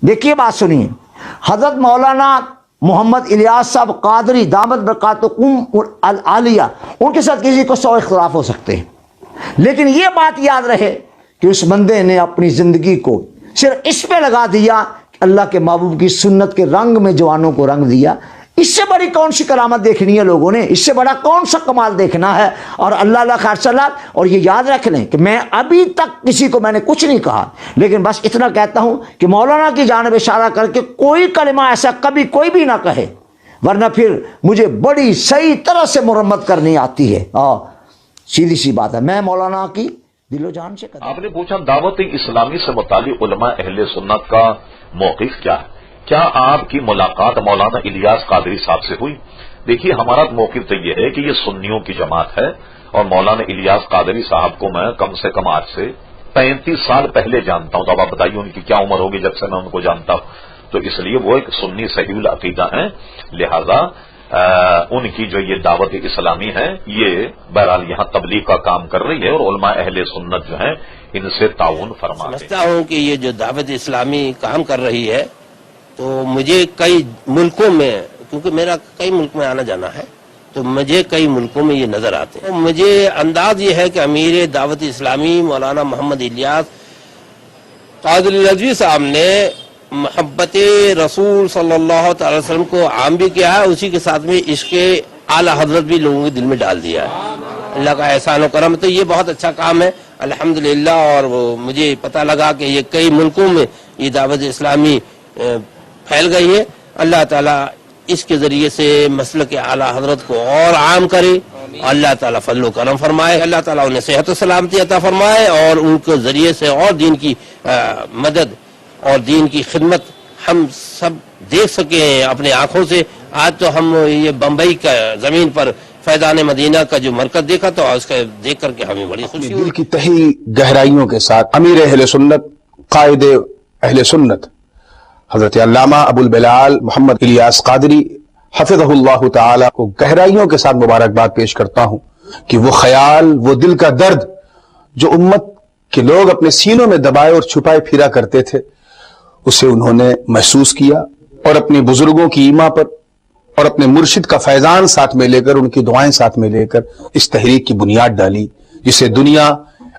देखिए बात सुनिए, हजरत मौलाना मोहम्मद इलियास साहब कादरी दामद बरकातुहुम अल आलिया, उनके साथ किसी को 100 इख्तिलाफ हो सकते हैं, लेकिन ये बात याद रहे कि उस बंदे ने अपनी जिंदगी को सिर्फ इस पे लगा दिया कि अल्लाह के महबूब की सुन्नत के रंग में जवानों को रंग दिया। इससे बड़ी कौन सी करामत देखनी है लोगों ने, इससे बड़ा कौन सा कमाल देखना है। और अल्लाह खैर सलात। और ये याद रख लें कि मैं अभी तक किसी को मैंने कुछ नहीं कहा, लेकिन बस इतना कहता हूं कि मौलाना की जानिब इशारा करके कोई कलमा ऐसा कभी कोई भी ना कहे, वरना फिर मुझे बड़ी सही तरह से मुरम्मत करनी आती है। सीधी सी बात है, मैं मौलाना की दिलो जान से कहता हूं। आपने पूछा दावत इस्लामी से मुताल्लिक़ उलमा अहले सुन्नत का मौक़िफ़ क्या है, क्या आपकी मुलाकात मौलाना इलियास कादरी साहब से हुई? देखिए, हमारा मौक़िफ़ तो ये है कि ये सुन्नियों की जमात है और मौलाना इलियास कादरी साहब को मैं कम से कम आज से 35 साल पहले जानता हूं। तो अब आप बताइए उनकी क्या उम्र होगी जब से मैं उनको जानता हूं। तो इसलिए वो एक सुन्नी सहीउल अकीदा है, लिहाजा उनकी जो ये दावत इस्लामी है ये बहरहाल यहां तबलीग का काम कर रही है और उलमा अहले सुन्नत जो है इनसे ताउन फरमा है। समझता हूं कि ये जो दावत इस्लामी काम कर रही है, तो मुझे कई मुल्कों में, क्योंकि मेरा कई मुल्क में आना जाना है, तो मुझे कई मुल्कों में ये नजर आते हैं। तो मुझे अंदाज ये है कि अमीर दावत इस्लामी मौलाना मोहम्मद इलियास कादरी रज़वी साहब ने मोहब्बत रसूल सल्लल्लाहु अलैहि वसल्लम को आम भी किया है, उसी के साथ में इसके आला हजरत भी लोगों के दिल में डाल दिया है। अल्लाह का एहसान और करम, तो ये बहुत अच्छा काम है अल्हम्दुलिल्लाह। और वो मुझे पता लगा कि ये कई मुल्कों में ये दावत इस्लामी फैल गई है। अल्लाह ताला इसके जरिए से मसल के आला हजरत को और आम करे, अल्लाह ताला फजल करम फरमाए, अल्लाह ताला उन्हें सेहत सलामती अता फरमाए और उनके जरिए से और दीन की मदद और दीन की खिदमत हम सब देख सके अपने आंखों से। आज तो हम ये बम्बई का जमीन पर फैजान मदीना का जो मरकज देखा तो उसका देख करके हमें बड़ी खुशी हुई। दिल की तही गहराइयों के साथ अमीर अहले सुन्नत कायद अहले सुन्नत हजरत अल्लामा अबुल बिलाल मोहम्मद इलियास कादरी हफिज़हुल्लाह ताला को गहराइयों के साथ मुबारकबाद पेश करता हूं कि वो ख्याल, वो दिल का दर्द जो उम्मत के लोग अपने सीनों में दबाए और छुपाए फिरा करते थे, उसे उन्होंने महसूस किया और अपने बुजुर्गों की ईमा पर और अपने मुर्शिद का फैजान साथ में लेकर, उनकी दुआएं साथ में लेकर इस तहरीक की बुनियाद डाली, जिसे दुनिया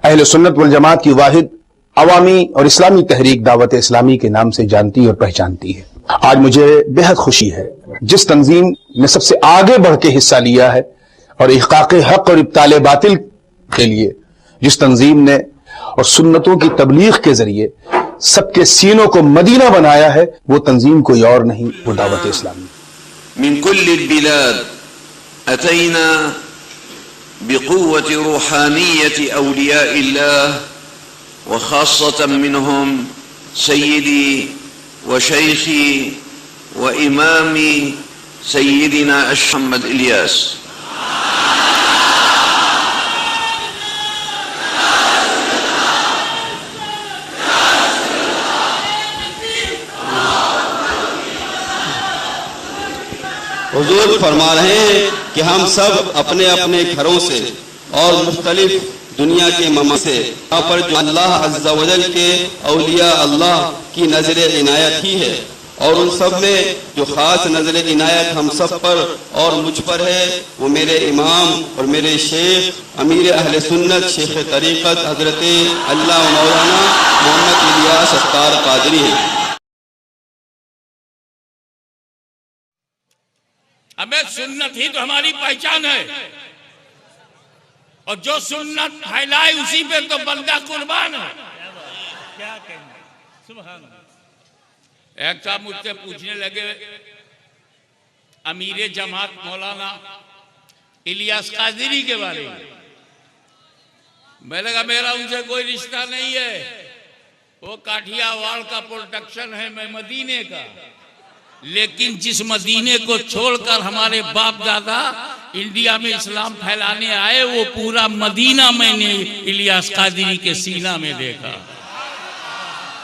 अहले सुन्नत वल जमात की वाहिद अवामी और इस्लामी तहरीक दावत इस्लामी के नाम से जानती और पहचानती है। आज मुझे बेहद खुशी है जिस तंजीम ने सबसे आगे बढ़ के हिस्सा लिया है और इहक़ाक़ हक और इब्ताल बातिल के लिए जिस तंजीम ने और सुन्नतों की तबलीग के जरिए सबके सीनों को मदीना बनाया है, वो तंजीम कोई और नहीं, वो दावत इस्लामी। मिन कुल्लिल बिलाद अतैना बिक़ुव्वति रूहानियति औलियाइल्लाह व खास्सतन मिनहुम सय्यदी व शैखी व इमामी सय्यदिना मोहम्मद इलियास। हुजूर फरमा रहे हैं कि हम सब अपने अपने घरों से और मुख्तलिफ दुनिया के ममा से यहाँ पर जो अल्लाह अज़्ज़ा वजल के औलिया अल्लाह की नजर इनायत ही है और उन सब में जो खास नजर इनायत हम सब पर और मुझ पर है, वो मेरे इमाम और मेरे शेख अमीर अहले सुन्नत शेख तरीक़त हजरत अल्लाह मौलाना मोहम्मद इलियास अख्तार कादरी हैं। हमें सुन्नत ही तो हमारी पहचान है और जो सुन्नत फैलाए उसी पे तो बंदा कुर्बान है। क्या कहना, सुभान अल्लाह। एक साहब मुझसे पूछने लगे अमीर जमात मौलाना इलियास कादरी के बारे में। मैंने कहा मेरा उनसे कोई रिश्ता नहीं है, वो काठियावाड़ का प्रोडक्शन है, मैं मदीने का। लेकिन जिस मदीने को छोड़कर हमारे बाप दादा इंडिया में इस्लाम फैलाने आए, वो पूरा मदीना मैंने इलियास कादरी के सीना में देखा।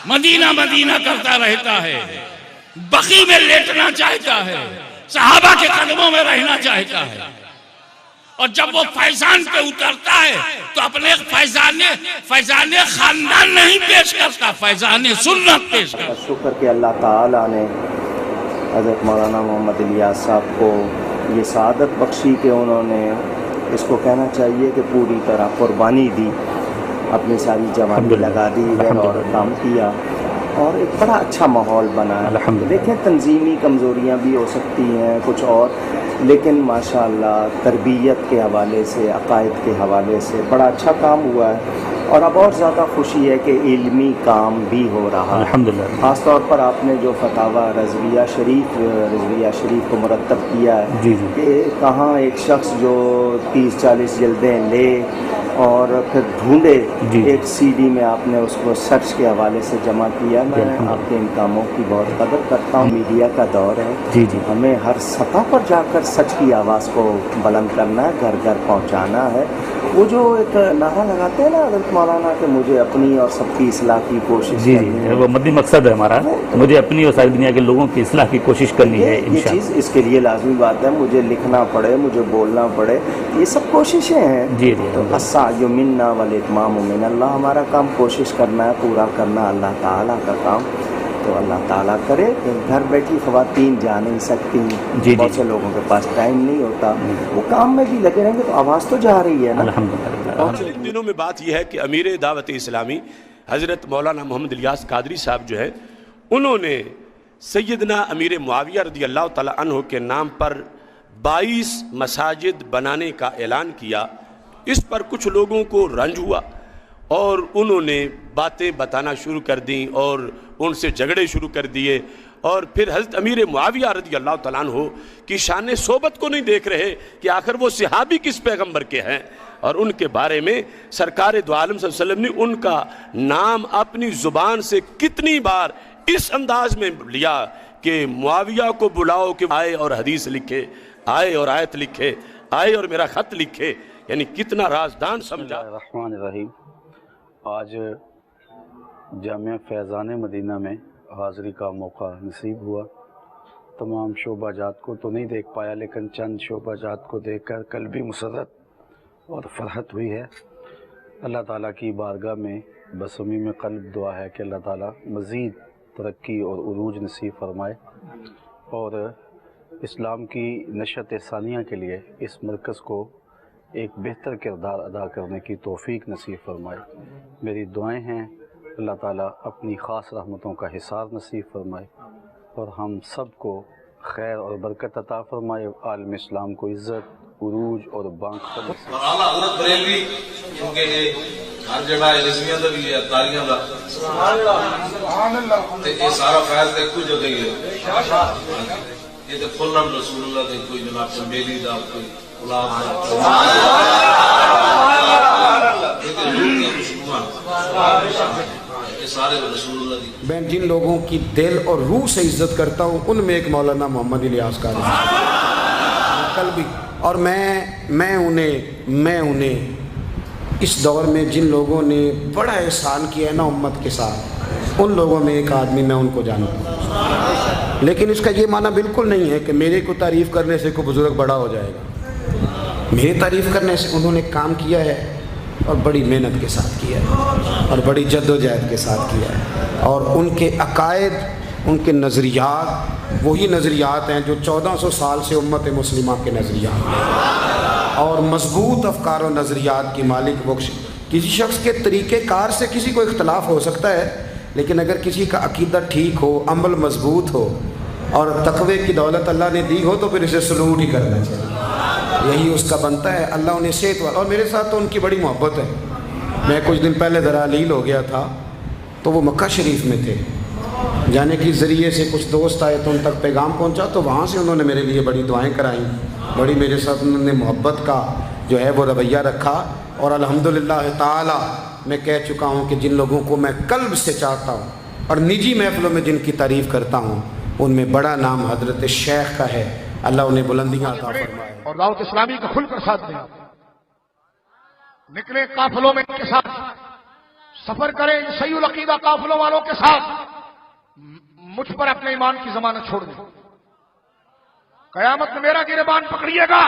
मदीना मदीना करता रहता है, बकी में लेटना चाहता है, सहाबा के कदमों में रहना चाहता है। اور جب وہ فیضان پہ اترتا ہے تو اپنے فیضان خاندان نہیں پیش کرتا، فیضان سنت پیش کرتا۔ شکر کہ اللہ تعالیٰ نے حضرت مولانا محمد الیاس صاحب کو یہ سعادت بخشی کہ انہوں نے، اس کو کہنا چاہیے کہ پوری طرح قربانی دی، اپنی ساری جوانی لگا دی ہے اور کام کیا، اور ایک بڑا اچھا ماحول بنا ہے۔ دیکھیں تنظیمی کمزوریاں بھی ہو سکتی ہیں کچھ اور، لیکن ماشاءاللہ تربیت کے حوالے سے، عقائد کے حوالے سے بڑا اچھا کام ہوا ہے، اور اب اور زیادہ خوشی ہے کہ علمی کام بھی ہو رہا ہے۔ خاص طور پر آپ نے جو فتاوی رضویہ شریف کو مرتب کیا ہے کہ کہاں ایک شخص جو 30-40 جلدیں لے اور پھر ڈھونڈے، ایک سی ڈی میں آپ نے اس کو سرچ کے حوالے سے جمع کیا۔ میں آپ کے ان کاموں کی بہت قدر کرتا ہوں۔ میڈیا کا دور ہے، ہمیں ہر سطح پر جا کر سچ کی آواز کو بلند کرنا ہے، گھر گھر پہنچانا ہے۔ وہ جو ایک نعرہ لگاتے ہیں نا حضرت مولانا کہ مجھے اپنی اور سب کی اصلاح کی کوشش کرنی ہے، وہ مدنی مقصد ہے ہمارا، مجھے اپنی اور ساری دنیا کے لوگوں کی اصلاح کی کوشش کرنی ہے۔ یہ چیز اس کے لیے لازمی بات ہے، مجھے لکھنا پڑے، مجھے بولنا پڑے، یہ سب کوششیں ہیں۔ السعی منا والاتمام من اللہ، ہمارا کام کوشش کرنا ہے، پورا کرنا اللہ تعالیٰ کا کام، تو اللہ تعالیٰ کرے۔ گھر بیٹھی خواتین جا نہیں سکتی، بہت سے لوگوں کے پاس ٹائم نہیں ہوتا، وہ کام میں بھی لگے رہیں گے تو آواز تو جا رہی ہے نا۔ ان دنوں میں بات یہ ہے کہ امیر دعوت اسلامی حضرت مولانا محمد الیاس قادری صاحب جو ہے، انہوں نے سیدنا امیر معاویہ رضی اللہ تعالیٰ عنہ کے نام پر 22 مساجد بنانے کا اعلان کیا۔ اس پر کچھ لوگوں کو رنج ہوا اور انہوں نے باتیں بتانا شروع کر دیں اور ان سے جھگڑے شروع کر دیے، اور پھر حضرت امیر معاویہ رضی اللہ تعالیٰ عنہ کی شان صحبت کو نہیں دیکھ رہے کہ آخر وہ صحابی کس پیغمبر کے ہیں، اور ان کے بارے میں سرکار دو عالم صلی اللہ علیہ وسلم نے ان کا نام اپنی زبان سے کتنی بار اس انداز میں لیا کہ معاویہ کو بلاؤ کہ آئے اور حدیث لکھے، آئے اور آیت لکھے، آئے اور میرا خط لکھے، یعنی کتنا رازدان سمجھا۔ الرحمن الرحیم۔ آج جامعہ فیضان مدینہ میں حاضری کا موقع نصیب ہوا۔ تمام شعبہ جات کو تو نہیں دیکھ پایا، لیکن چند شعبہ جات کو دیکھ کر قلبی مسرت اور فرحت ہوئی ہے۔ اللہ تعالیٰ کی بارگاہ میں بصمیم قلب دعا ہے کہ اللہ تعالیٰ مزید ترقی اور عروج نصیب فرمائے، اور اسلام کی نشت ثانیہ کے لیے اس مرکز کو ایک بہتر کردار ادا کرنے کی توفیق نصیب فرمائے۔ میری دعائیں ہیں اللہ تعالیٰ اپنی خاص رحمتوں کا حصار نصیب فرمائے، اور ہم سب کو خیر اور برکت عطا فرمائے، عالم اسلام کو عزت، عروج اور بانک اعلیٰ حضرت بریلوی کیونکہ یہ ہر جگہ رسمیاں دا بھی ہے، تاریاں دا تے یہ سارا فیض ایک کوئی جگہ ہی ہے، یہ تے کھلن رسول اللہ دے کوئی جناب چنبیلی دا کوئی غلام دا یہ سارے رسول اللہ دی۔ میں جن لوگوں کی دل اور روح سے عزت کرتا ہوں ان میں ایک مولانا محمد الیاس قادری کل بھی، اور میں انہیں اس دور میں جن لوگوں نے بڑا احسان کیا ہے نا امت کے ساتھ، ان لوگوں میں ایک آدمی میں ان کو جانتا ہوں۔ لیکن اس کا یہ معنی بالکل نہیں ہے کہ میرے کو تعریف کرنے سے کوئی بزرگ بڑا ہو جائے گا۔ میری تعریف کرنے سے انہوں نے کام کیا ہے، اور بڑی محنت کے ساتھ کیا ہے، اور بڑی جد و جہد کے ساتھ کیا ہے، اور ان کے عقائد، ان کے نظریات وہی نظریات ہیں جو 1400 سال سے امت مسلمہ کے نظریات ہیں، اور مضبوط افکار و نظریات کی مالک بخش۔ کسی شخص کے طریقہ کار سے کسی کو اختلاف ہو سکتا ہے، لیکن اگر کسی کا عقیدہ ٹھیک ہو، عمل مضبوط ہو، اور تقوی کی دولت اللہ نے دی ہو تو پھر اسے سلوٹ ہی کرنا چاہیے، یہی اس کا بنتا ہے۔ اللہ انہیں صحت والا، اور میرے ساتھ تو ان کی بڑی محبت ہے۔ میں کچھ دن پہلے درالیل ہو گیا تھا تو وہ مکہ شریف میں تھے، جانے کے ذریعے سے کچھ دوست آئے تو ان تک پیغام پہنچا، تو وہاں سے انہوں نے میرے لیے بڑی دعائیں کرائیں، بڑی میرے ساتھ انہوں نے محبت کا جو ہے وہ رویہ رکھا، اور الحمدللہ تعالی میں کہہ چکا ہوں کہ جن لوگوں کو میں قلب سے چاہتا ہوں اور نجی محفلوں میں جن کی تعریف کرتا ہوں، ان میں بڑا نام حضرت شیخ کا ہے۔ اللہ انہیں بلندیاں عطا فرمائے اور دعوت اسلامی کا کھل کر ساتھ دیں، نکلے قافلوں میں کے ساتھ سفر کریں، صحیح العقیدہ قافلوں والوں کے ساتھ، مجھ پر اپنے ایمان کی ضمانت چھوڑ دیں۔ قیامت میں میرا گریبان پکڑیے گا،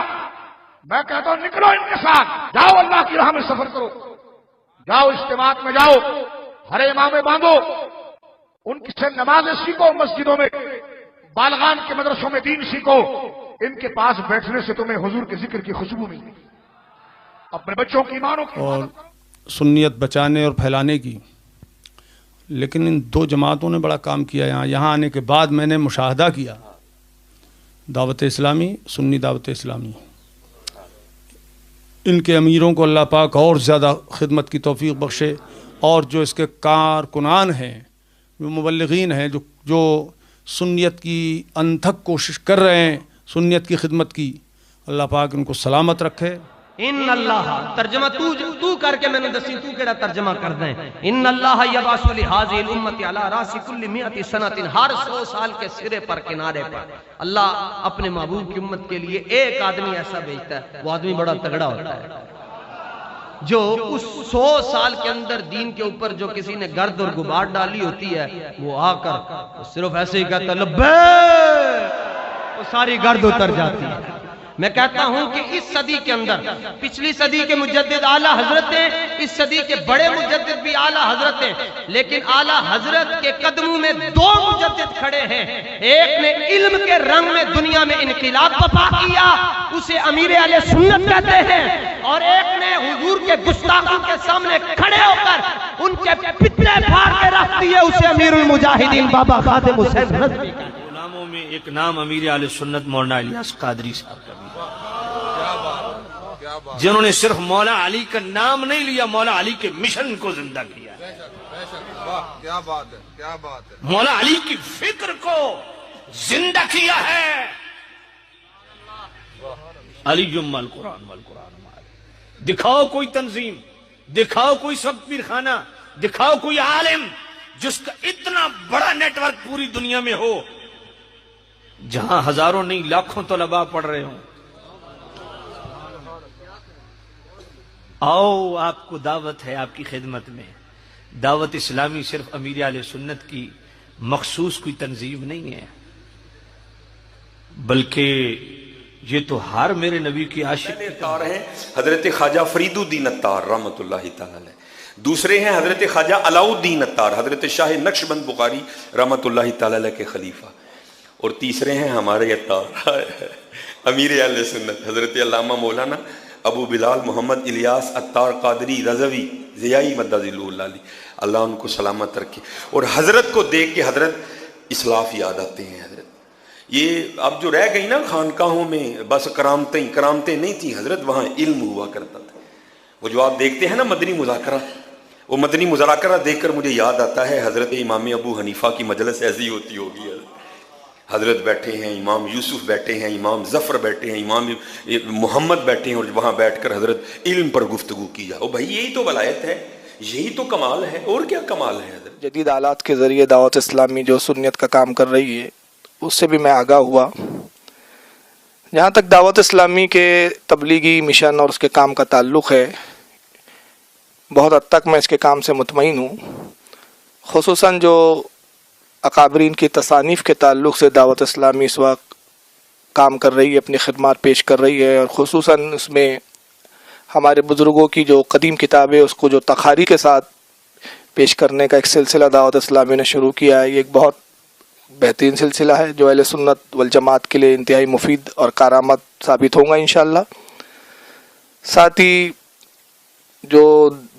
मैं कहता हूं निकलो इनके साथ, जाओ अल्लाह की राह में सफर करो, जाओ इज्तिमात में जाओ, हरे इमामे बांधो, उनकी से नमाजें सीखो, मस्जिदों में बालगान के मदरसों में दीन सीखो। इनके पास बैठने से तुम्हें हुजूर के जिक्र की खुशबू मिली, अपने बच्चों की ईमानों की और सुन्नियत बचाने और फैलाने की। लेकिन इन दो जमातों ने बड़ा काम किया। यहाँ आने के बाद मैंने मुशाहदा किया, दावत इस्लामी, सुन्नी दावत इस्लामी, इनके अमीरों को अल्लाह पाक और ज़्यादा खिदमत की तौफीक बख्शे, और जो इसके कारकुनान हैं, जो मुबल्लिगीन हैं, जो सुन्नियत की अनथक कोशिश कर रहे हैं, सुन्नियत की खिदमत की, अल्लाह पाक उनको सलामत रखे। इन अल्लाह तर्जमा तू करके मैंने दसी, तू केड़ा तर्जमा कर दें। इन अल्लाह यबासु लिहाज़िल उम्मति अला रासी कुल्ली मिअति सनतिन, हर 100 साल के सिरे पर, किनारे पर अल्लाह अपने महबूब की उम्मत के लिए एक आदमी ऐसा भेजता है, वो आदमी बड़ा तगड़ा होता है, जो उस 100 साल के अंदर दीन के ऊपर जो किसी ने गर्द और गुबार डाली होती है, वो आकर सिर्फ ऐसे ही कहता है लब्बैक, वो सारी गर्द उतर जाती है। मैं कहता हूं कि इस सदी के अंदर, पिछली सदी के मुजद्दिद आला हजरत हैं, इस सदी के बड़े मुजद्दिद भी आला हजरत हैं, लेकिन आला हजरत के कदमों में 2 मुजद्दिद खड़े हैं। एक ने इल्म के रंग में दुनिया में इनकिलाब बर्पा किया, उसे अमीर अहले सुन्नत कहते हैं, और एक ने हुजूर के गुस्ताखों के सामने खड़े होकर उनके पितले फाड़ के रख दिए, उसे अमीरुल मुजाहिदीन बाबा खादिम हुसैन रज़वी का। गुलामों में एक नाम अमीर अहले सुन्नत मौलाना इलियास कादरी साहब का, जिन्होंने सिर्फ मौला अली का नाम नहीं लिया, मौला अली के मिशन को जिंदा किया। क्या बात है, क्या बात है। मौला अली की फिक्र को जिंदा किया है। अली जुम्मल कुरान वल कुरान, दिखाओ कोई तंजीम, दिखाओ कोई सब पीर खाना, दिखाओ कोई आलिम जिसका इतना बड़ा नेटवर्क पूरी दुनिया में हो, जहां हजारों नहीं लाखों तलबा पढ़ रहे हो। आओ, आपको दावत है आपकी खिदमत में। दावत इस्लामी सिर्फ अमीर आले सुन्नत की मखसूस कोई तंजीम नहीं है, बल्कि ये तो हर मेरे नबी की आशिक अत्तार हैं हजरत ख्वाजा फरीदुद्दीन अत्तार रहमतुल्लाहि तआला अलैह, दूसरे हैं हजरत ख्वाजा अलाउद्दीन अत्तार, हजरत शाह नक्शबंद बुखारी रहमतुल्लाहि तआला अलैह के खलीफा, और तीसरे हैं हमारे अत्तार अमीर अहले सुन्नत हजरत अल्लामा मौलाना अबू बिलाल मोहम्मद इलियास अत्तार कादरी रज़वी ज़ियाई मद्दाजिल्लुहु अली, अल्लाह उनको सलामत रखे। और हजरत को देख के हजरत इस्लाफ याद आते हैं। हजरत ये अब जो रह गई ना खानकाहों में, बस करामतें नहीं थी हजरत, वहाँ इल्म हुआ करता था। वो जो आप देखते हैं ना मदनी मुज़ाकरा, वो मदनी मुज़ाकरा देखकर मुझे याद आता है हजरत इमाम अबू हनीफा की मजलिस ऐसी होती होगी। हजरत बैठे हैं, इमाम यूसुफ बैठे हैं, इमाम जफर बैठे हैं, इमाम मोहम्मद बैठे हैं, और वहाँ बैठकर हजरत इल्म पर गुफ्तगू की जाए। ओ भाई, यही तो वलायत है, यही तो कमाल है, और क्या कमाल है। हजरत जदीद आलात के ज़रिए दावत इस्लामी जो सुन्नियत का काम कर रही है, उससे भी मैं आगाह हुआ। जहाँ तक दावत इस्लामी के तबलीगी मिशन और उसके काम का ताल्लुक़ है, बहुत हद तक मैं इसके काम से मुतमईन हूँ। खुसूसन जो अकाबरीन की तसानीफ़ के ताल्लुक़ से दावत इस्लामी इस वक्त काम कर रही है, अपनी खिदमत पेश कर रही है, और खुसूसन उसमें हमारे बुज़ुर्गों की जो कदीम किताबें उसको जो तखारी के साथ पेश करने का एक सिलसिला दावत इस्लामी ने शुरू किया है। ये एक बहुत बेहतरीन सिलसिला है जो अहले सुन्नत वल जमात के लिए इंतहाई मुफीद और कारआमद साबित होगा इंशाअल्लाह। साथ ही जो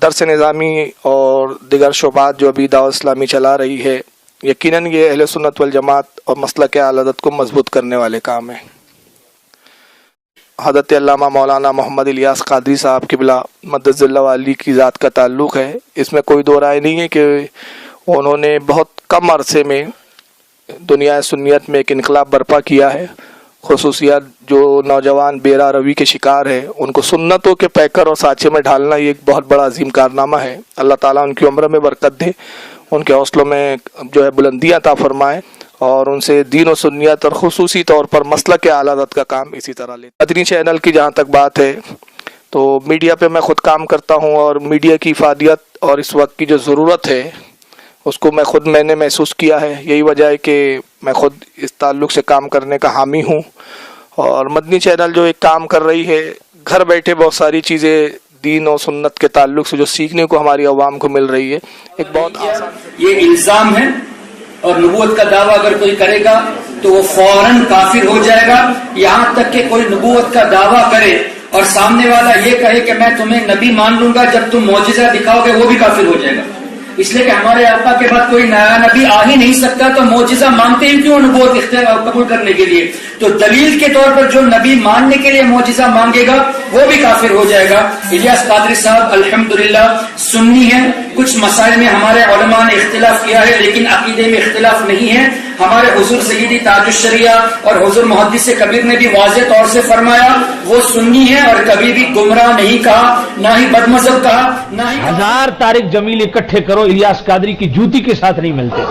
दर्स निज़ामी और दिगर शोबात जो अभी दावत इस्लामी चला रही है, यकीनन ये अहले सुन्नत वल जमात और मसलक आल-हदरत को मजबूत करने वाले काम है। हज़रत अल्लामा मौलाना मोहम्मद इलियास कादरी साहब क़िबला मद्दज़िल्लाहु अली की ज़ात का ताल्लुक़ है, इसमें कोई दो राय नहीं है कि उन्होंने बहुत कम अरसे में दुनिया सुन्नियत में एक इनकलाब बर्पा किया है। खुसूसियत जो नौजवान बेरा रवी के शिकार है, उनको सुन्नतों के पैकर और साँचे में ढालना ये एक बहुत बड़ा अजीम कारनामा है। अल्लाह ताला उनकी उम्र में बरकत दे, उनके हौसलों में जो है बुलंदियाँ अता फरमाए, और उनसे दीन और सुन्नियत और खुसूसी तौर पर मसलक के आल-हदरत का काम इसी तरह ले। मदनी चैनल की जहाँ तक बात है, तो मीडिया पे मैं ख़ुद काम करता हूँ, और मीडिया की इफादियत और इस वक्त की जो ज़रूरत है उसको मैंने महसूस किया है। यही वजह है कि मैं ख़ुद इस ताल्लुक़ से काम करने का हामी हूँ। और मदनी चैनल जो एक काम कर रही है, گھر بیٹھے بہت ساری چیزیں دین اور سنت کے تعلق سے جو سیکھنے کو ہماری عوام کو مل رہی ہے، ایک بہت آسان یہ الزام ہے، اور نبوت کا دعویٰ اگر کوئی کرے گا تو وہ فوراً کافر ہو جائے گا. یہاں تک کہ کوئی نبوت کا دعویٰ کرے اور سامنے والا یہ کہے کہ میں تمہیں نبی مان لوں گا جب تم معجزہ دکھاؤ گے، وہ بھی کافر ہو جائے گا. اس لیے کہ ہمارے آقا کے بعد کوئی نیا نبی آ ہی نہیں سکتا، تو معجزہ مانتے ہی کیوں نبوت قبول کرنے کے لیے؟ تو دلیل کے طور پر جو نبی ماننے کے لیے معجزہ مانگے گا وہ بھی کافر ہو جائے گا. الیاس قادری صاحب الحمدللہ سنی ہیں، کچھ مسائل میں ہمارے علماء نے اختلاف کیا ہے لیکن عقیدے میں اختلاف نہیں ہے. ہمارے حضور سیدی تاج الشریعہ اور حضور محدث کبیر نے بھی واضح طور سے فرمایا وہ سنی ہے اور کبھی بھی گمراہ نہیں کہا، نہ ہی بد مذہب کہا، نہ ہی 1000 طارق جمیل اکٹھے کرو، الیاس قادری کی جوتی کے ساتھ نہیں ملتے.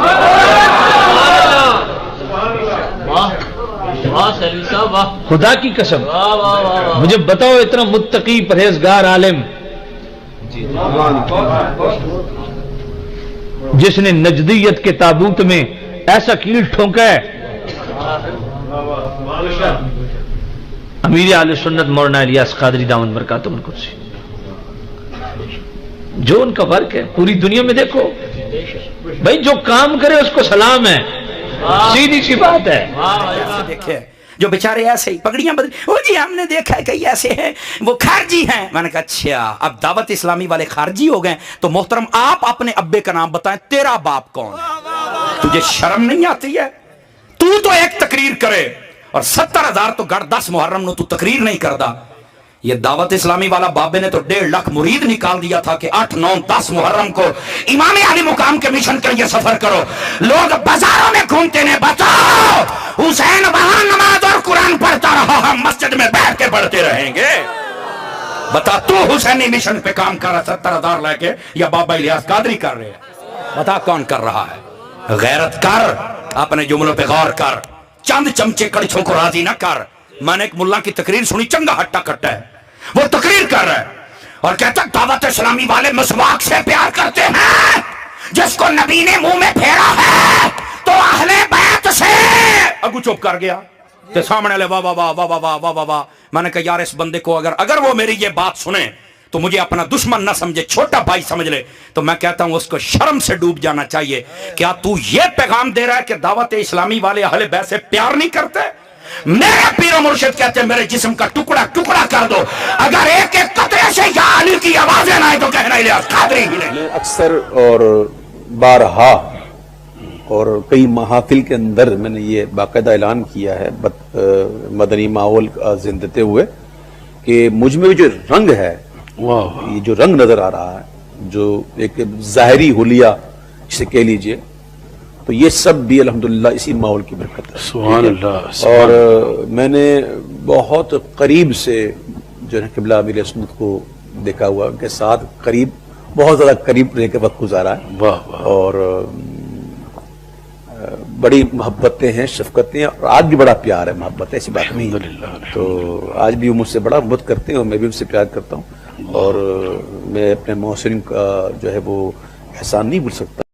خدا کی قسم مجھے بتاؤ، اتنا متقی پرہیزگار عالم جس نے نجدیت کے تابوت میں ایسا کیل ٹھونکا ہے، امیر اہل سنت مولانا الیاس قادری دامن برکاتہ القدسی، جو ان کا ورک ہے پوری دنیا میں دیکھو بھائی، جو کام کرے اس کو سلام ہے، سیدھی سی بات ہے. دیکھے جو بیچارے ایسے ہی پگڑیاں بدل، وہ جی ہم نے دیکھا ہے کہ ایسے ہیں، وہ خارجی ہیں. میں نے کہا اچھا اب دعوت اسلامی والے خارجی ہو گئے تو محترم آپ اپنے ابے کا نام بتائیں، تیرا باپ کون ہے؟ تجھے شرم نہیں آتی ہے؟ تو ایک تقریر کرے اور 70,000 تو گڑ 10 محرم نو تو تقریر نہیں کردا. یہ دعوت اسلامی والا بابے نے تو 1.5 لاکھ مرید نکال دیا تھا کہ 8، 9، 10 محرم کو امام علی مقام کے مشن کے لیے سفر کرو. لوگ بازاروں میں گھومتے نے، بتاؤ حسین وہاں نماز اور قرآن پڑھتا رہا، ہم مسجد میں بیٹھ کے پڑھتے رہیں گے. بتا تو حسینی مشن پہ کام کر رہا 70,000 لے کے یا بابا الیاس قادری کر رہے ہیں؟ بتا کون کر رہا ہے؟ غیرت کر، اپنے جملوں پہ غور کر، چند چمچے کڑچھوں کو راضی نہ کر. میں نے ایک ملا کی تقریر سنی، چنگا ہٹا کٹا ہے، وہ تقریر کر رہا ہے اور کہتا دعوت اسلامی والے مسواک سے پیار کرتے ہیں، جس کو نبی نے منہ میں پھیرا ہے تو اہل بیت سے. اگو چپ کر گیا تو سامنے لے واہ واہ واہ واہ واہ واہ واہ. میں نے کہا یار اس بندے کو اگر وہ میری یہ بات سنے تو مجھے اپنا دشمن نہ سمجھے، چھوٹا بھائی سمجھ لے. تو میں کہتا ہوں اس کو شرم سے ڈوب جانا چاہیے. کیا تو یہ پیغام دے رہا ہے کہ دعوت اسلامی والے اہل بیت سے پیار نہیں کرتے؟ میرے پیر و مرشد کہتے ہیں میرے جسم کا ٹکڑا ٹکڑا کر دو، اگر ایک ایک قطرے سے یا علی کی آوازیں نہ آئے تو کہنا الیاس قادری ہی نہیں. میں اکثر اور بارہا اور کئی محافل کے اندر میں نے یہ باقاعدہ اعلان کیا ہے مدنی ماحول زندتے ہوئے کہ مجھ میں جو رنگ ہے، یہ جو رنگ نظر آ رہا ہے، جو ایک ظاہری حلیہ جسے کہہ لیجئے، تو یہ سب بھی الحمدللہ اسی ماحول کی برکت ہے. سبحان اللہ. اور میں نے بہت قریب سے جو ہے قبلہ امیر سنت کو دیکھا ہوا، ان کے ساتھ قریب، بہت زیادہ قریب رہ کے وقت گزارا ہے. اور بڑی محبتیں ہیں، شفقتیں ہیں، اور آج بھی بڑا پیار ہے، محبت ہے، ایسی بات نہیں. تو آج بھی وہ مجھ سے بڑا محبت کرتے ہیں اور میں بھی ان سے پیار کرتا ہوں، اور میں اپنے محسن کا جو ہے وہ احسان نہیں بھول سکتا.